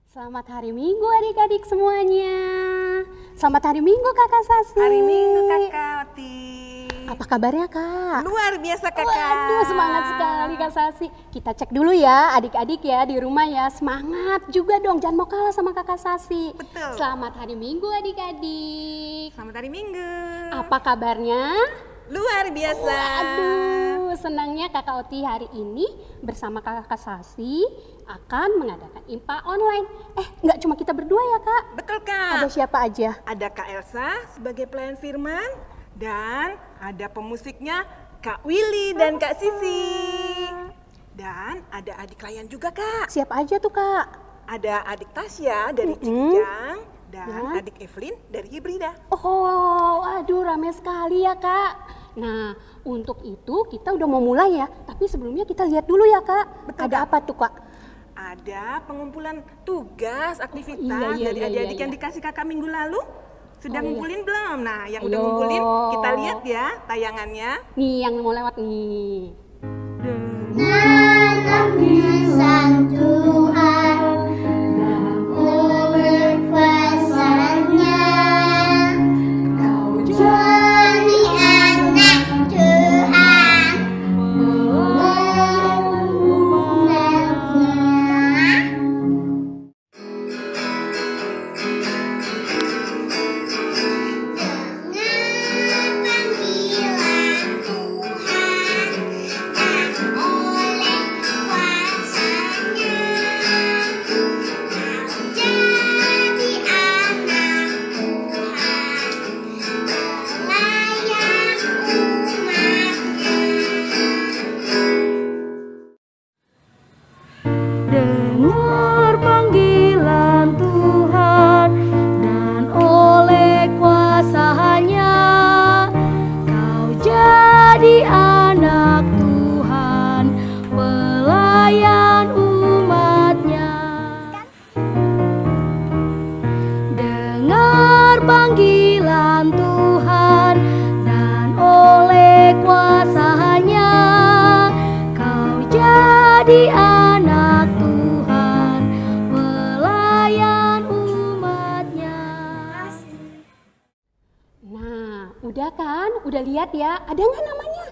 Selamat hari Minggu adik-adik semuanya. Selamat hari Minggu Kakak Sasi. Hari Minggu Kakak Oti. Apa kabarnya Kak? Luar biasa Kakak. Waduh, semangat sekali Kak Sasi. Kita cek dulu ya adik-adik ya di rumah ya. Semangat juga dong, jangan mau kalah sama Kakak Sasi. Betul. Selamat hari Minggu adik-adik. Selamat hari Minggu. Apa kabarnya? Luar biasa. Waduh, senangnya Kakak Oti hari ini bersama Kakak Sasi akan mengadakan IMPA online. Nggak cuma kita berdua ya Kak? Betul Kak. Ada siapa aja? Ada Kak Elsa sebagai pelayan firman dan ada pemusiknya Kak Willy dan Kak Sisi. Dan ada adik klien juga Kak. Siapa aja tuh Kak? Ada adik Tasya dari Cikijang dan adik Evelyn dari Hibrida. Oh, aduh rame sekali ya Kak. Nah, untuk itu kita udah mau mulai ya. Tapi sebelumnya kita lihat dulu ya Kak. Betul, ada Kak. apa tuh Kak? Ada pengumpulan tugas, aktivitas iya, dari iya, adik-adik iya, yang iya. dikasih kakak minggu lalu. Sudah Oh, iya. ngumpulin belum? Nah, yang udah Ayo. ngumpulin kita lihat ya tayangannya. Nih yang mau lewat nih. Panggilan Tuhan, berkuasanya, kau jadi anak Tuhan, Dengar panggilan Tuhan dan oleh kuasa-Nya kau jadi anak Tuhan, pelayan umat-Nya. Dengar panggilan Tuhan dan oleh kuasa-Nya kau jadi anak Tuhan, pelayan umat-Nya. Nah, udah kan? Udah lihat ya? Ada nggak namanya?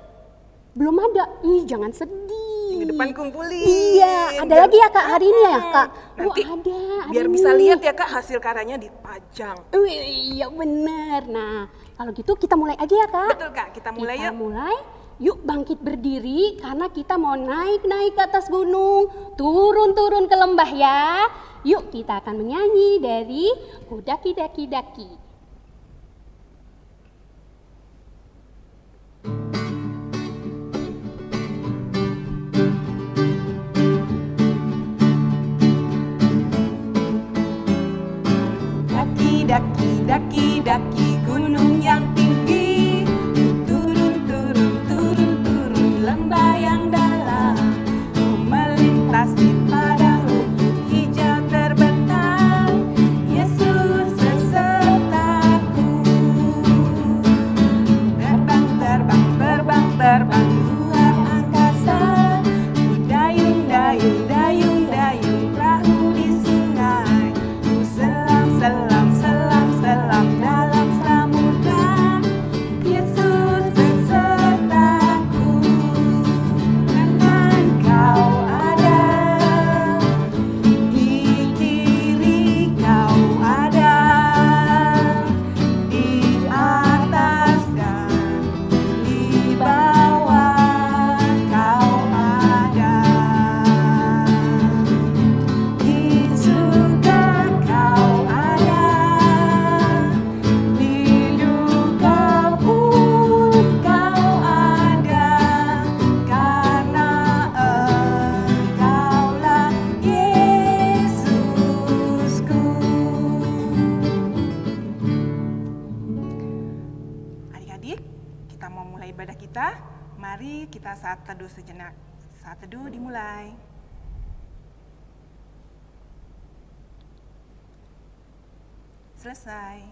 Belum ada. Ih, jangan sedih. Minggu depan kumpulin. Iya, ada lagi ya Kak hari ini ya Kak? Nanti ada. hari biar ini. bisa lihat ya Kak hasil karyanya dipajang. Wih, iya bener. Nah, kalau gitu kita mulai aja ya Kak? Betul Kak, kita mulai Kita yuk. mulai. Yuk bangkit berdiri karena kita mau naik-naik ke atas gunung, turun-turun ke lembah ya. Yuk kita akan menyanyi dari Kudaki Daki Daki. Daki, daki, daki, daki gunung yang tinggi. Turun, turun, turun, turun lembah yang dalam. Melintasi padang rumput hijau terbentang. Yesus beserta kita mau mulai ibadah kita, mari kita saat teduh sejenak. Saat teduh dimulai. Selesai.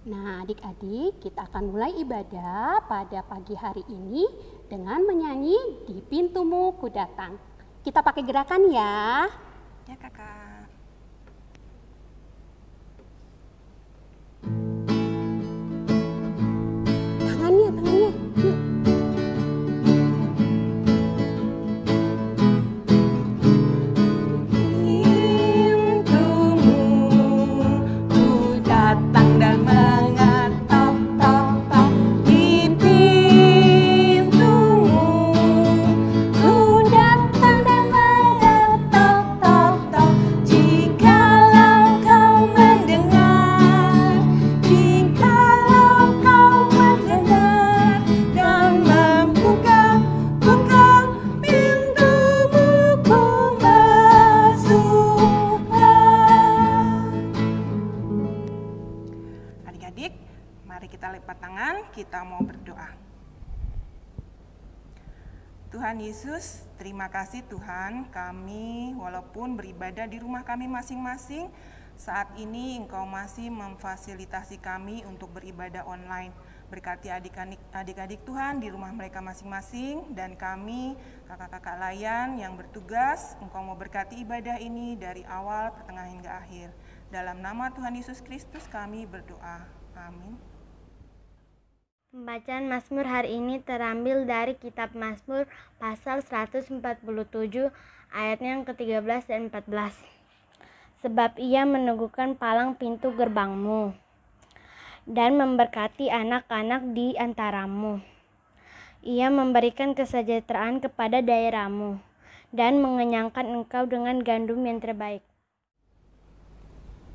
Nah, adik-adik, kita akan mulai ibadah pada pagi hari ini dengan menyanyi Di Pintumu Ku Datang. Kita pakai gerakan ya. Ya, Kakak. Tangannya. Yuk. Adik-adik, mari kita lipat tangan, kita mau berdoa. Tuhan Yesus, terima kasih Tuhan, kami walaupun beribadah di rumah kami masing-masing, saat ini Engkau masih memfasilitasi kami untuk beribadah online. Berkati adik-adik Tuhan di rumah mereka masing-masing, dan kami, kakak-kakak layan yang bertugas, Engkau mau berkati ibadah ini dari awal, pertengahan hingga akhir. Dalam nama Tuhan Yesus Kristus kami berdoa. Amin. Pembacaan Mazmur hari ini terambil dari kitab Mazmur pasal 147 ayatnya yang ke-13 dan 14. Sebab ia meneguhkan palang pintu gerbangmu dan memberkati anak-anak di antaramu. Ia memberikan kesejahteraan kepada daerahmu dan mengenyangkan engkau dengan gandum yang terbaik.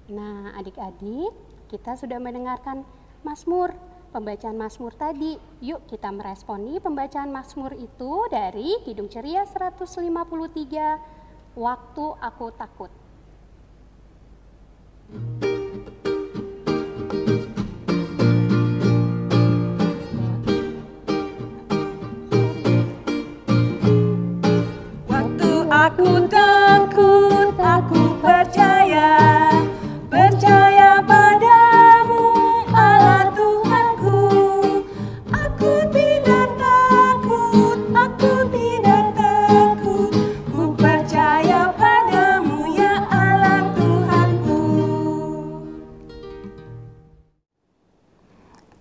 Nah, adik-adik, kita sudah mendengarkan Mazmur, pembacaan Mazmur tadi. Yuk kita meresponi pembacaan Mazmur itu dari Kidung Ceria 153, Waktu Aku Takut. Waktu aku takut, aku percaya padamu, Allah Tuhanku. Aku tidak takut, ku percaya padamu ya Allah Tuhanku.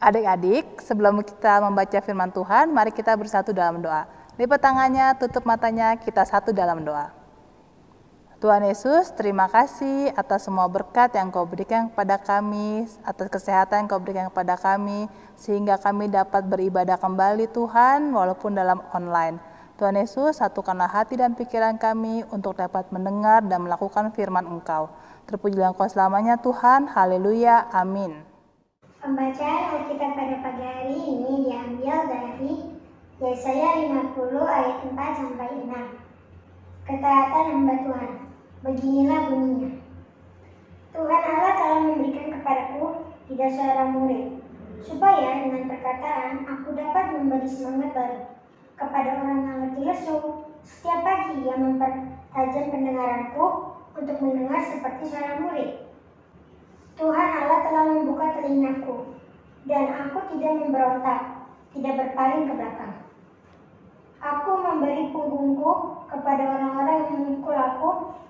Adik-adik, sebelum kita membaca firman Tuhan, mari kita bersatu dalam doa. Lipat tangannya, tutup matanya, kita satu dalam doa. Tuhan Yesus, terima kasih atas semua berkat yang Kau berikan kepada kami, atas kesehatan yang Kau berikan kepada kami, sehingga kami dapat beribadah kembali Tuhan, walaupun dalam online. Tuhan Yesus, satukanlah hati dan pikiran kami untuk dapat mendengar dan melakukan firman Engkau. Terpujilah Engkau selamanya Tuhan, haleluya, amin. Pembacaan Alkitab pada pagi hari ini diambil dari Yesaya 50 ayat 4-6. Ketaatan hamba Tuhan. Beginilah bunyinya. Tuhan Allah telah memberikan kepadaku tidak seorang murid, supaya dengan perkataan aku dapat memberi semangat baru kepada orang yang letih lesu. Setiap pagi ia mempertajam pendengaranku untuk mendengar seperti seorang murid. Tuhan Allah telah membuka telingaku, dan aku tidak memberontak, tidak berpaling ke belakang. Aku memberi punggungku kepada orang-orang yang memukul aku,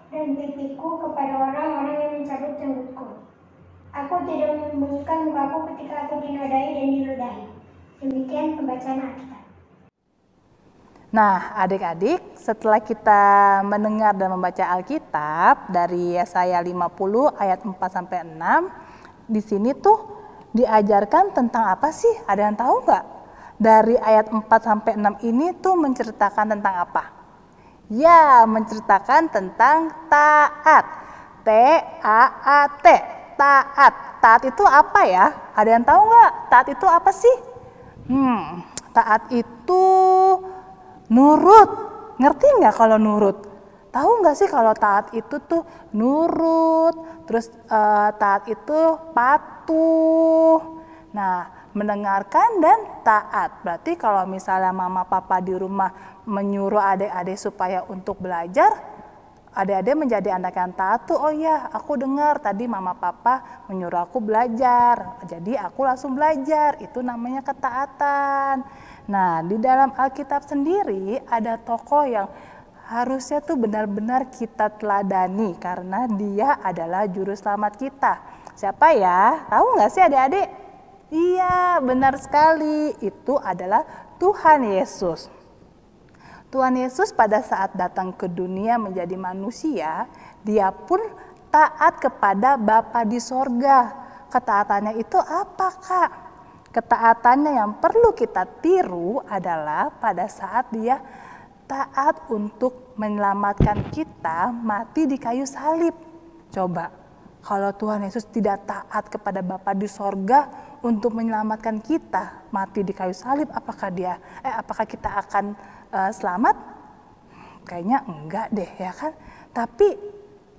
dan pipiku kepada orang-orang yang mencabut janggutku. Aku tidak membunyikan mukaku ketika aku dinodai dan diludahi. Demikian pembacaan Alkitab. Nah, adik-adik, setelah kita mendengar dan membaca Alkitab dari Yesaya 50 ayat 4-6, di sini tuh diajarkan tentang apa sih? Ada yang tahu nggak? Dari ayat 4-6 ini tuh menceritakan tentang apa? Ya, menceritakan tentang taat. T-A-A-T, taat. Taat itu apa ya? Ada yang tahu nggak? Taat itu apa sih? Taat itu nurut. Ngerti nggak kalau nurut? Tahu nggak sih kalau taat itu tuh nurut, terus taat itu patuh. Nah, mendengarkan dan taat. Berarti kalau misalnya mama papa di rumah menyuruh adik-adik supaya untuk belajar, adik-adik menjadi anak yang taat tuh, oh ya aku dengar tadi mama papa menyuruh aku belajar, jadi aku langsung belajar, itu namanya ketaatan. Nah, di dalam Alkitab sendiri ada tokoh yang harusnya tuh benar-benar kita teladani karena dia adalah juru selamat kita. Siapa ya? Tahu nggak sih adik-adik? Iya, benar sekali. Itu adalah Tuhan Yesus. Tuhan Yesus pada saat datang ke dunia menjadi manusia, dia pun taat kepada Bapa di sorga. Ketaatannya itu apa, Kak? Ketaatannya yang perlu kita tiru adalah pada saat dia taat untuk menyelamatkan kita mati di kayu salib. Coba, kalau Tuhan Yesus tidak taat kepada Bapa di sorga untuk menyelamatkan kita mati di kayu salib, apakah kita akan selamat? Kayaknya enggak deh, ya kan? Tapi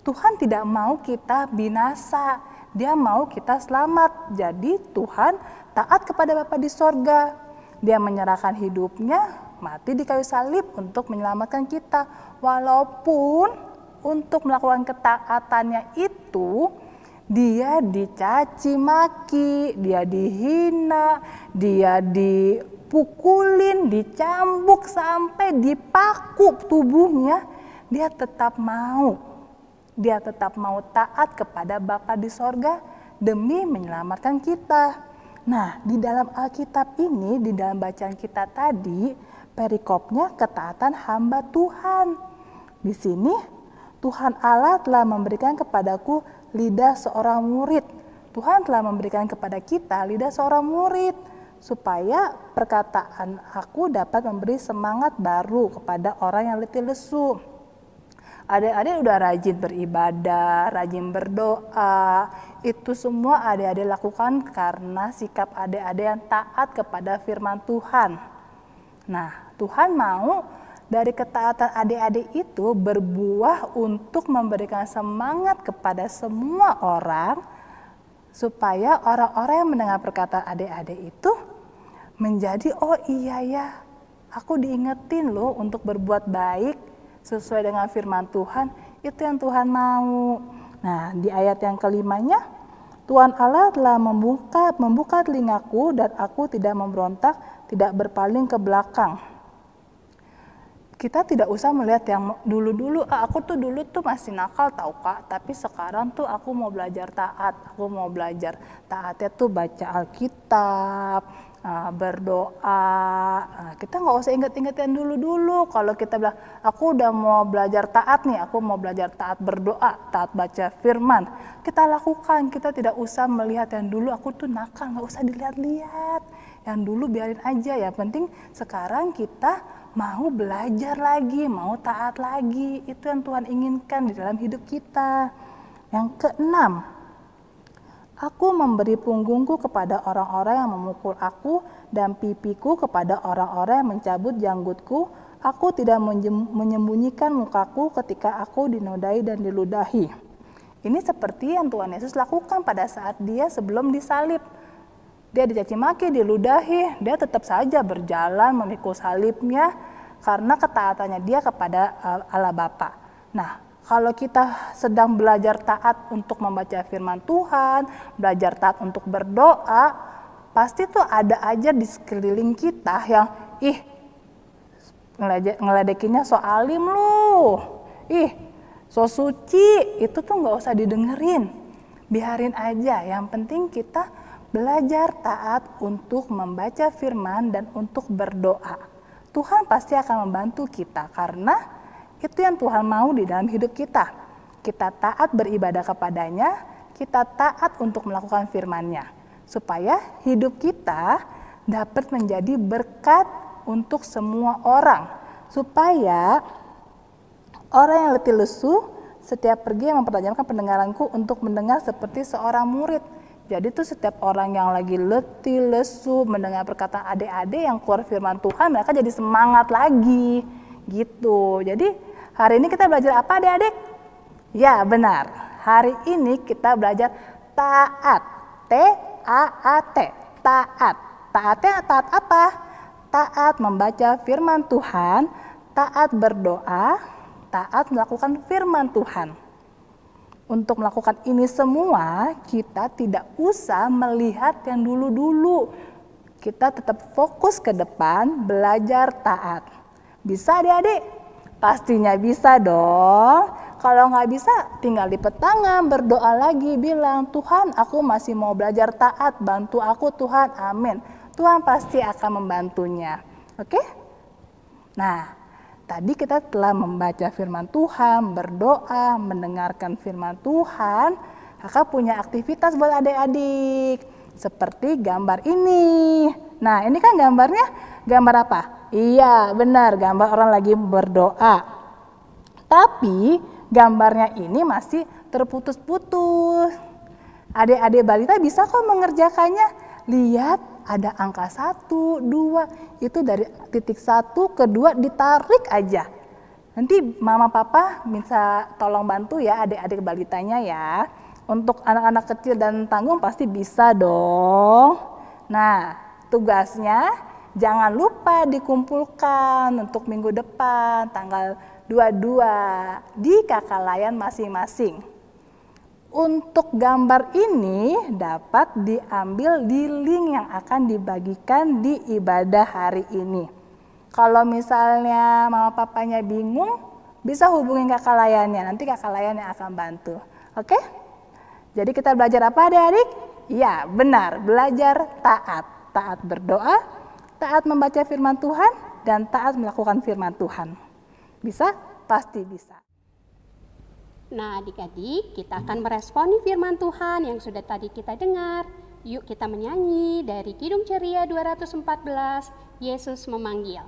Tuhan tidak mau kita binasa, dia mau kita selamat. Jadi Tuhan taat kepada Bapa di sorga. Dia menyerahkan hidupnya mati di kayu salib untuk menyelamatkan kita. Walaupun untuk melakukan ketaatannya itu dia dicaci maki, dia dihina, dia dipukulin, dicambuk sampai dipaku tubuhnya, dia tetap mau taat kepada Bapa di sorga demi menyelamatkan kita. Nah, di dalam Alkitab ini, di dalam bacaan kita tadi, perikopnya ketaatan hamba Tuhan. Di sini Tuhan Allah telah memberikan kepadaku lidah seorang murid. Tuhan telah memberikan kepada kita lidah seorang murid supaya perkataan aku dapat memberi semangat baru kepada orang yang letih lesu. Adik-adik udah rajin beribadah, rajin berdoa, itu semua adik-adik lakukan karena sikap adik-adik yang taat kepada firman Tuhan. Nah, Tuhan mau dari ketaatan adik-adik itu berbuah untuk memberikan semangat kepada semua orang, supaya orang-orang yang mendengar perkataan adik-adik itu menjadi, oh iya ya, aku diingetin loh untuk berbuat baik sesuai dengan firman Tuhan, itu yang Tuhan mau. Nah, di ayat yang kelimanya, Tuhan Allah telah membuka telingaku dan aku tidak memberontak, tidak berpaling ke belakang. Kita tidak usah melihat yang dulu-dulu, aku tuh dulu tuh masih nakal tahu Kak, tapi sekarang tuh aku mau belajar taat, aku mau belajar taatnya tuh baca Alkitab, berdoa. Kita nggak usah ingat-ingat yang dulu-dulu. Kalau kita bilang, aku udah mau belajar taat nih, aku mau belajar taat berdoa, taat baca firman, kita lakukan. Kita tidak usah melihat yang dulu, aku tuh nakal, nggak usah dilihat-lihat. Yang dulu biarin aja, yang penting sekarang kita mau belajar lagi, mau taat lagi. Itu yang Tuhan inginkan di dalam hidup kita. Yang keenam, aku memberi punggungku kepada orang-orang yang memukul aku dan pipiku kepada orang-orang yang mencabut janggutku. Aku tidak menyembunyikan mukaku ketika aku dinodai dan diludahi. Ini seperti yang Tuhan Yesus lakukan pada saat dia sebelum disalib. Dia dicaci maki, diludahi, dia tetap saja berjalan memikul salibnya karena ketaatannya dia kepada Allah Bapa. Nah, kalau kita sedang belajar taat untuk membaca firman Tuhan, belajar taat untuk berdoa, pasti tuh ada aja di sekeliling kita yang ngeledekinnya so alim lu, so suci, itu tuh nggak usah didengerin. Biarin aja, yang penting kita belajar taat untuk membaca firman dan untuk berdoa. Tuhan pasti akan membantu kita karena itu yang Tuhan mau di dalam hidup kita. Kita taat beribadah kepadanya, kita taat untuk melakukan firman-Nya. Supaya hidup kita dapat menjadi berkat untuk semua orang. Supaya orang yang letih lesu setiap pergi mempertajamkan pendengaranku untuk mendengar seperti seorang murid. Jadi tuh setiap orang yang lagi letih lesu mendengar perkataan adik-adik yang keluar firman Tuhan, mereka jadi semangat lagi gitu. Jadi hari ini kita belajar apa adik-adik? Ya benar, hari ini kita belajar taat, T-A-A-T, taat. taatnya taat apa? Taat membaca firman Tuhan, taat berdoa, taat melakukan firman Tuhan. Untuk melakukan ini semua, kita tidak usah melihat yang dulu-dulu. Kita tetap fokus ke depan, belajar taat. Bisa adik-adik? Pastinya bisa dong. Kalau nggak bisa, tinggal lipet tangan, berdoa lagi, bilang, Tuhan, aku masih mau belajar taat, bantu aku Tuhan, amin. Tuhan pasti akan membantunya. Oke? Nah, tadi kita telah membaca firman Tuhan, berdoa, mendengarkan firman Tuhan. Kakak punya aktivitas buat adik-adik, seperti gambar ini. Nah, ini kan gambarnya, gambar apa? Iya, benar, gambar orang lagi berdoa. Tapi, gambarnya ini masih terputus-putus. Adik-adik balita bisa kok mengerjakannya. Lihat, ada angka 1, 2, itu dari titik 1 ke 2 ditarik aja. Nanti mama papa minta tolong bantu ya adik-adik balitanya ya. Untuk anak-anak kecil dan tanggung pasti bisa dong. Nah, tugasnya jangan lupa dikumpulkan untuk minggu depan tanggal 22 di kakak layan masing-masing. Untuk gambar ini dapat diambil di link yang akan dibagikan di ibadah hari ini. Kalau misalnya mama papanya bingung, bisa hubungin kakak layannya, nanti kakak layan yang akan bantu. Oke? Jadi kita belajar apa adik-adik? Ya, benar, belajar taat. Taat berdoa, taat membaca firman Tuhan, dan taat melakukan firman Tuhan. Bisa? Pasti bisa. Nah, adik-adik, kita akan meresponi firman Tuhan yang sudah tadi kita dengar. Yuk kita menyanyi dari Kidung Ceria 214, Yesus memanggil.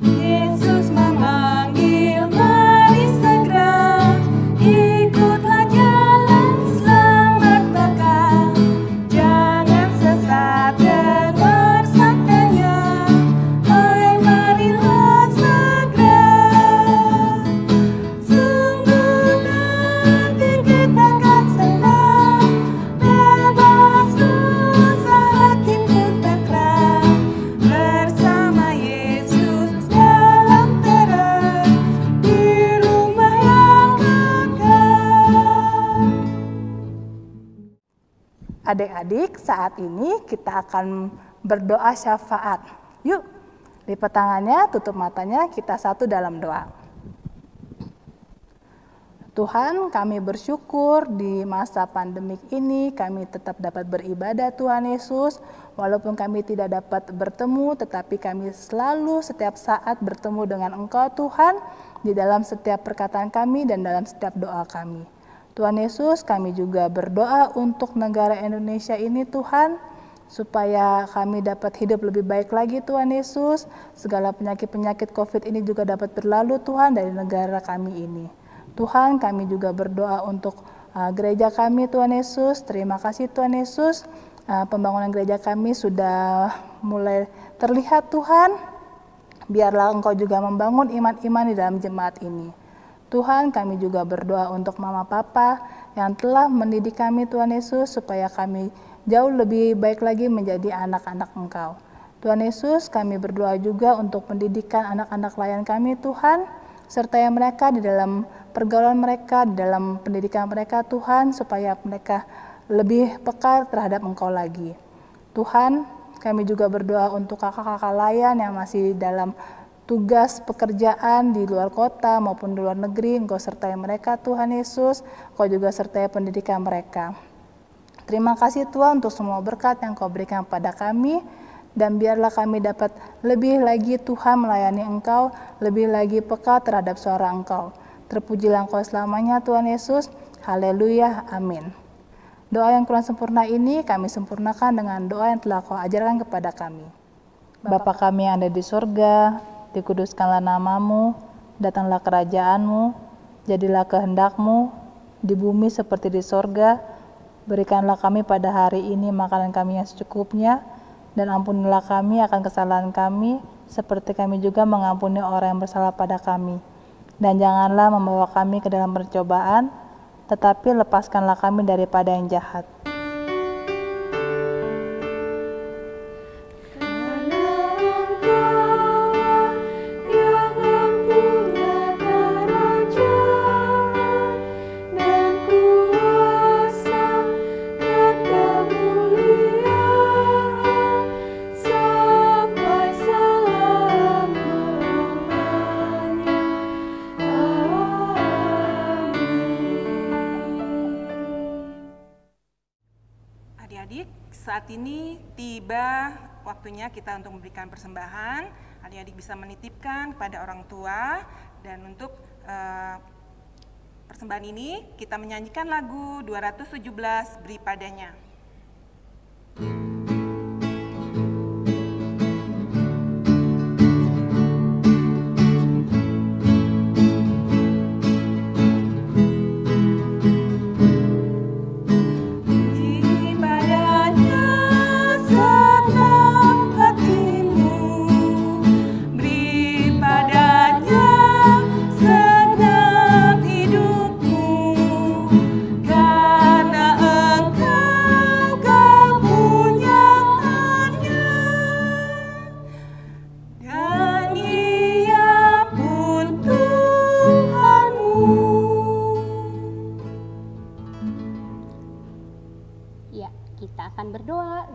Yesus memanggil, mari segera ikutlah jalan selamat bekal. Jangan sesat dengar sabdanya, hai marilah segera. Sungguh nanti kita akan senang, bebas susah hati pun tenteram, bersama Yesus dalam terang di rumah yang kekal. Adik-adik, saat ini kita akan berdoa syafaat. Yuk, lipat tangannya, tutup matanya, kita satu dalam doa. Tuhan, kami bersyukur di masa pandemik ini kami tetap dapat beribadah Tuhan Yesus. Walaupun kami tidak dapat bertemu, tetapi kami selalu setiap saat bertemu dengan Engkau Tuhan di dalam setiap perkataan kami dan dalam setiap doa kami. Tuhan Yesus, kami juga berdoa untuk negara Indonesia ini Tuhan, supaya kami dapat hidup lebih baik lagi Tuhan Yesus. Segala penyakit-penyakit COVID ini juga dapat berlalu Tuhan dari negara kami ini. Tuhan, kami juga berdoa untuk gereja kami Tuhan Yesus. Terima kasih Tuhan Yesus, pembangunan gereja kami sudah mulai terlihat Tuhan. Biarlah Engkau juga membangun iman-iman di dalam jemaat ini. Tuhan, kami juga berdoa untuk mama papa yang telah mendidik kami Tuhan Yesus, supaya kami jauh lebih baik lagi menjadi anak-anak Engkau. Tuhan Yesus, kami berdoa juga untuk pendidikan anak-anak layan kami Tuhan, sertai mereka di dalam pergaulan mereka, di dalam pendidikan mereka Tuhan, supaya mereka lebih peka terhadap Engkau lagi. Tuhan, kami juga berdoa untuk kakak-kakak layan yang masih dalam tugas pekerjaan di luar kota maupun di luar negeri. Engkau sertai mereka Tuhan Yesus, Engkau juga sertai pendidikan mereka. Terima kasih Tuhan untuk semua berkat yang Kau berikan pada kami, dan biarlah kami dapat lebih lagi Tuhan melayani Engkau, lebih lagi peka terhadap suara Engkau. Terpujilah Engkau selamanya Tuhan Yesus. Haleluya, amin. Doa yang kurang sempurna ini kami sempurnakan dengan doa yang telah Kau ajarkan kepada kami. Bapa kami yang ada di surga, dikuduskanlah namamu, datanglah kerajaan-Mu, jadilah kehendak-Mu di bumi seperti di sorga. Berikanlah kami pada hari ini makanan kami yang secukupnya, dan ampunilah kami akan kesalahan kami, seperti kami juga mengampuni orang yang bersalah pada kami. Dan janganlah membawa kami ke dalam percobaan, tetapi lepaskanlah kami daripada yang jahat. Adik-adik, saat ini tiba waktunya kita untuk memberikan persembahan. Adik-adik bisa menitipkan kepada orang tua, dan untuk persembahan ini kita menyanyikan lagu 217 Beri Padanya.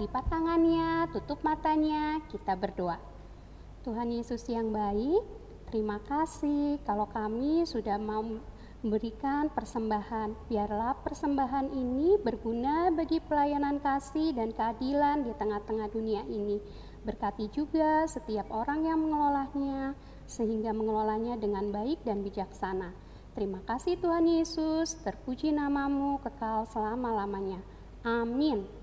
Lipat tangannya, tutup matanya, kita berdoa. Tuhan Yesus yang baik, terima kasih kalau kami sudah mau memberikan persembahan. Biarlah persembahan ini berguna bagi pelayanan kasih dan keadilan di tengah-tengah dunia ini. Berkati juga setiap orang yang mengelolanya, sehingga mengelolanya dengan baik dan bijaksana. Terima kasih Tuhan Yesus, terpuji namamu kekal selama-lamanya. Amin.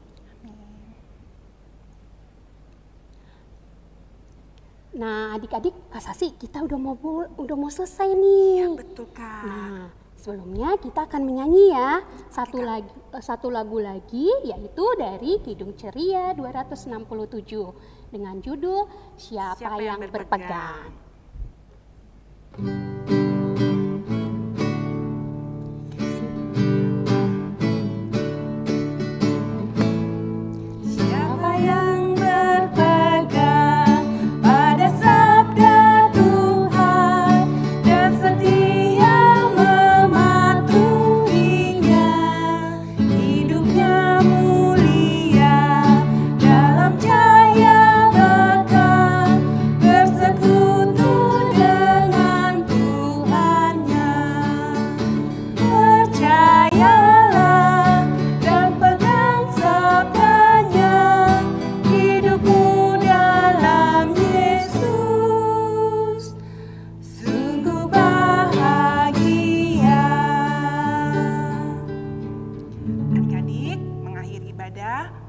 Nah, adik-adik, Kak Sasi, kita udah mau selesai nih. Ya, betul, Kak. Nah, sebelumnya kita akan menyanyi ya satu lagu lagi, yaitu dari Kidung Ceria 267 dengan judul Siapa yang Berpegang.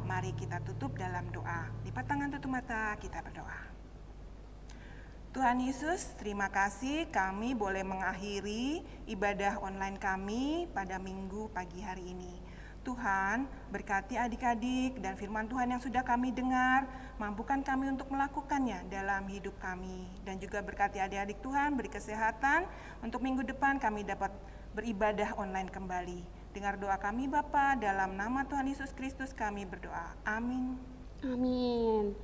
Mari kita tutup dalam doa. Lipat tangan, tutup mata, kita berdoa. Tuhan Yesus, terima kasih kami boleh mengakhiri ibadah online kami pada Minggu pagi hari ini. Tuhan, berkati adik-adik dan firman Tuhan yang sudah kami dengar, mampukan kami untuk melakukannya dalam hidup kami. Dan juga berkati adik-adik Tuhan, beri kesehatan untuk minggu depan kami dapat beribadah online kembali. Dengar doa kami Bapa, dalam nama Tuhan Yesus Kristus kami berdoa. Amin. Amin.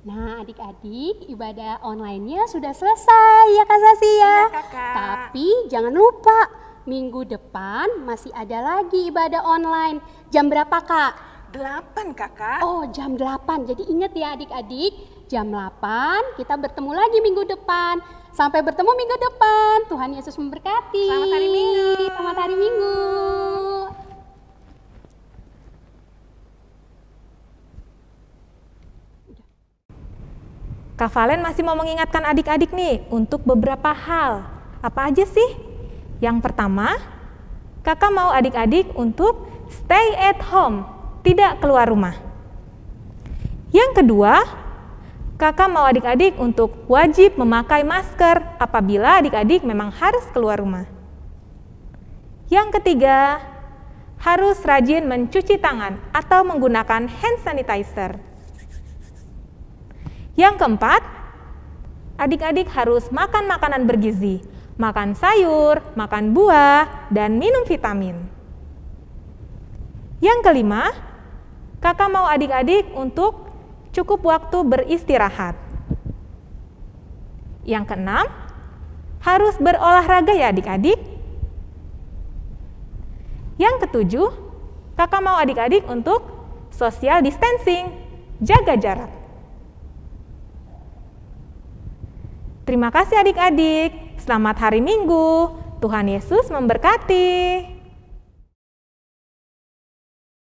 Nah, adik-adik, ibadah online-nya sudah selesai ya Kak Sasi ya. Iya, Kakak. Tapi jangan lupa, minggu depan masih ada lagi ibadah online. Jam berapa, Kak? 8, Kakak. Oh, jam 8. Jadi ingat ya adik-adik, jam 8 kita bertemu lagi minggu depan. Sampai bertemu minggu depan. Tuhan Yesus memberkati. Selamat hari Minggu. Selamat hari Minggu. Kak Valen masih mau mengingatkan adik-adik nih untuk beberapa hal. Apa aja sih? Yang pertama, kakak mau adik-adik untuk stay at home, tidak keluar rumah. Yang kedua, kakak mau adik-adik untuk wajib memakai masker apabila adik-adik memang harus keluar rumah. Yang ketiga, harus rajin mencuci tangan atau menggunakan hand sanitizer. Yang keempat, adik-adik harus makan makanan bergizi. makan sayur, makan buah, dan minum vitamin. Yang kelima, kakak mau adik-adik untuk cukup waktu beristirahat. Yang keenam, harus berolahraga ya adik-adik. Yang ketujuh, kakak mau adik-adik untuk social distancing, jaga jarak. Terima kasih adik-adik. Selamat hari Minggu. Tuhan Yesus memberkati.